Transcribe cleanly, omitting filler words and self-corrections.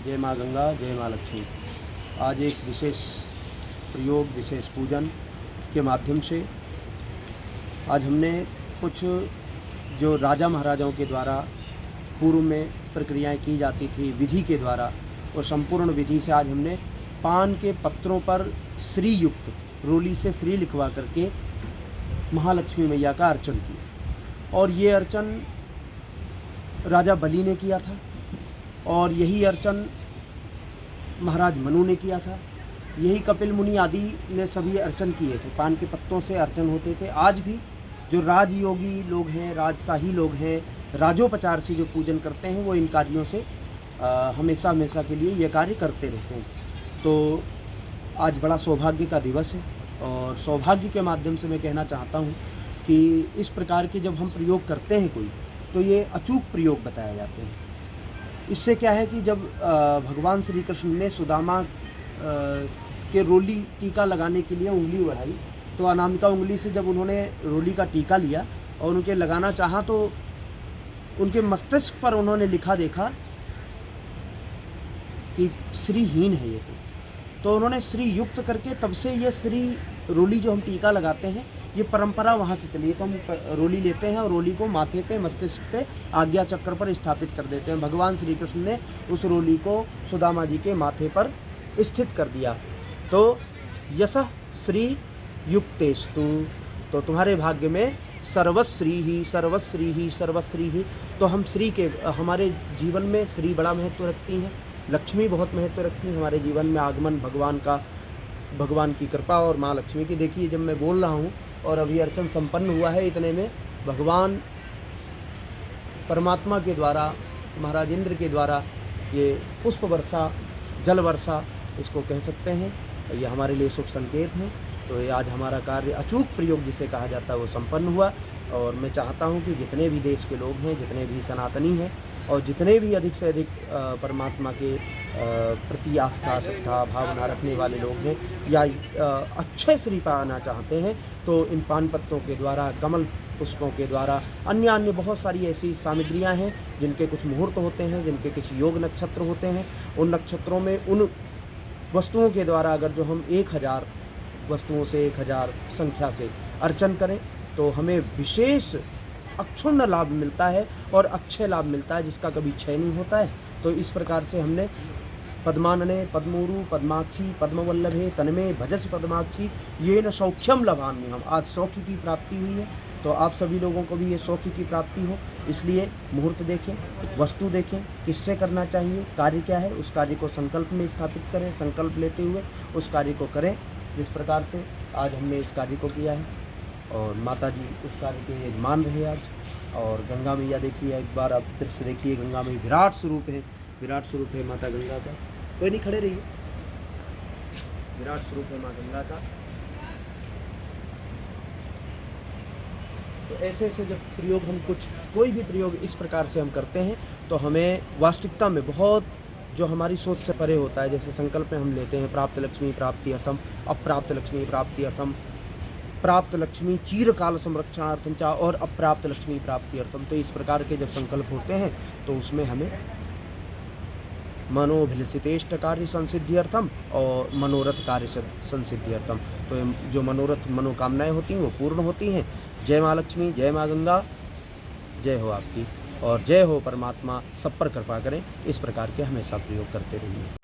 जय माँ गंगा, जय माँ लक्ष्मी। आज एक विशेष प्रयोग, विशेष पूजन के माध्यम से आज हमने कुछ जो राजा महाराजाओं के द्वारा पूर्व में प्रक्रियाएं की जाती थी विधि के द्वारा, और संपूर्ण विधि से आज हमने पान के पत्रों पर श्री युक्त रोली से श्री लिखवा करके महालक्ष्मी मैया का अर्चन किया। और ये अर्चन राजा बलि ने किया था और यही अर्चन महाराज मनु ने किया था। यही कपिल मुनि आदि ने सभी अर्चन किए थे। पान के पत्तों से अर्चन होते थे। आज भी जो राजयोगी लोग हैं, राजशाही लोग हैं, राजोपचार से जो पूजन करते हैं, वो इन कार्यों से हमेशा हमेशा के लिए ये कार्य करते रहते हैं। तो आज बड़ा सौभाग्य का दिवस है और सौभाग्य के माध्यम से मैं कहना चाहता हूँ कि इस प्रकार के जब हम प्रयोग करते हैं कोई, तो ये अचूक प्रयोग बताए जाते हैं। इससे क्या है कि जब भगवान श्री कृष्ण ने सुदामा के रोली टीका लगाने के लिए उंगली बढ़ाई, तो अनामिका उंगली से जब उन्होंने रोली का टीका लिया और उनके लगाना चाहा, तो उनके मस्तिष्क पर उन्होंने लिखा देखा कि श्रीहीन है ये। तो उन्होंने श्री युक्त करके तब से ये श्री रोली जो हम टीका लगाते हैं, ये परंपरा वहाँ से चली है। तो हम रोली लेते हैं और रोली को माथे पे, मस्तिष्क पे, आज्ञा चक्र पर स्थापित कर देते हैं। भगवान श्री कृष्ण ने उस रोली को सुदामा जी के माथे पर स्थित कर दिया। तो यशः श्री युक्तेस्तु, तो तुम्हारे भाग्य में सर्वश्री ही सर्वश्री ही सर्वश्री ही। तो हम श्री के, हमारे जीवन में श्री बड़ा महत्व रखती हैं, लक्ष्मी बहुत महत्व रखती हैं हमारे जीवन में। आगमन भगवान का, भगवान की कृपा और माँ लक्ष्मी की। देखिए, जब मैं बोल रहा हूँ और अभी अर्चन संपन्न हुआ है, इतने में भगवान परमात्मा के द्वारा, महाराज इंद्र के द्वारा ये पुष्प वर्षा, जल वर्षा इसको कह सकते हैं, ये हमारे लिए शुभ संकेत हैं। तो ये आज हमारा कार्य अचूक प्रयोग जिसे कहा जाता है वो संपन्न हुआ। और मैं चाहता हूँ कि जितने भी देश के लोग हैं, जितने भी सनातनी हैं और जितने भी अधिक से अधिक परमात्मा के प्रति आस्था, श्रद्धा, भावना रखने वाले लोग हैं या अच्छे श्री पाना चाहते हैं, तो इन पान पत्तों के द्वारा, कमल पुष्पों के द्वारा, अन्य अन्य बहुत सारी ऐसी सामग्रियां हैं जिनके कुछ मुहूर्त होते हैं, जिनके कुछ योग नक्षत्र होते हैं। उन नक्षत्रों में उन वस्तुओं के द्वारा अगर जो हम 1000 वस्तुओं से, 1000 संख्या से अर्चन करें, तो हमें विशेष अक्षुण्ण लाभ मिलता है और अच्छे लाभ मिलता है जिसका कभी क्षय नहीं होता है। तो इस प्रकार से हमने पद्मानने पद्मोरु पद्माक्षी पद्मवल्लभे तन्मे भजस पद्माक्षी ये न सौख्यम लभाम्य। हम आज सौख्य की प्राप्ति हुई है, तो आप सभी लोगों को भी ये सौख्य की प्राप्ति हो, इसलिए मुहूर्त देखें, वस्तु देखें, किससे करना चाहिए, कार्य क्या है, उस कार्य को संकल्प में स्थापित करें, संकल्प लेते हुए उस कार्य को करें। जिस प्रकार से आज हमने इस कार्य को किया है और माता जी उस कार्य के यजमान रहे आज। और गंगा मैया देखिए, एक बार आप दृश्य देखिए, गंगा में विराट स्वरूप है, विराट स्वरूप है माता गंगा का। कोई नहीं, खड़े रहिए, विराट स्वरूप है माँ गंगा का। तो ऐसे ऐसे जब प्रयोग हम कोई भी प्रयोग इस प्रकार से हम करते हैं, तो हमें वास्तविकता में बहुत जो हमारी सोच से परे होता है। जैसे संकल्प में हम लेते हैं प्राप्त लक्ष्मी प्राप्ति अर्थम, अप्राप्त लक्ष्मी प्राप्ति अर्थम, प्राप्त लक्ष्मी चीरकाल संरक्षणार्थम चा, और अप्राप्त लक्ष्मी प्राप्ति अर्थम। तो इस प्रकार के जब संकल्प होते हैं, तो उसमें हमें मनोभिलषितेष्ट कार्य संसिद्ध्यर्थम और मनोरथ कार्य संसिद्ध्यर्थम, तो जो मनोरथ, मनोकामनाएं होती हैं वो पूर्ण होती हैं। जय माँ लक्ष्मी, जय माँ गंगा, जय हो आपकी, और जय हो परमात्मा, सब पर कृपा करें। इस प्रकार के हमेशा प्रयोग करते रहिए।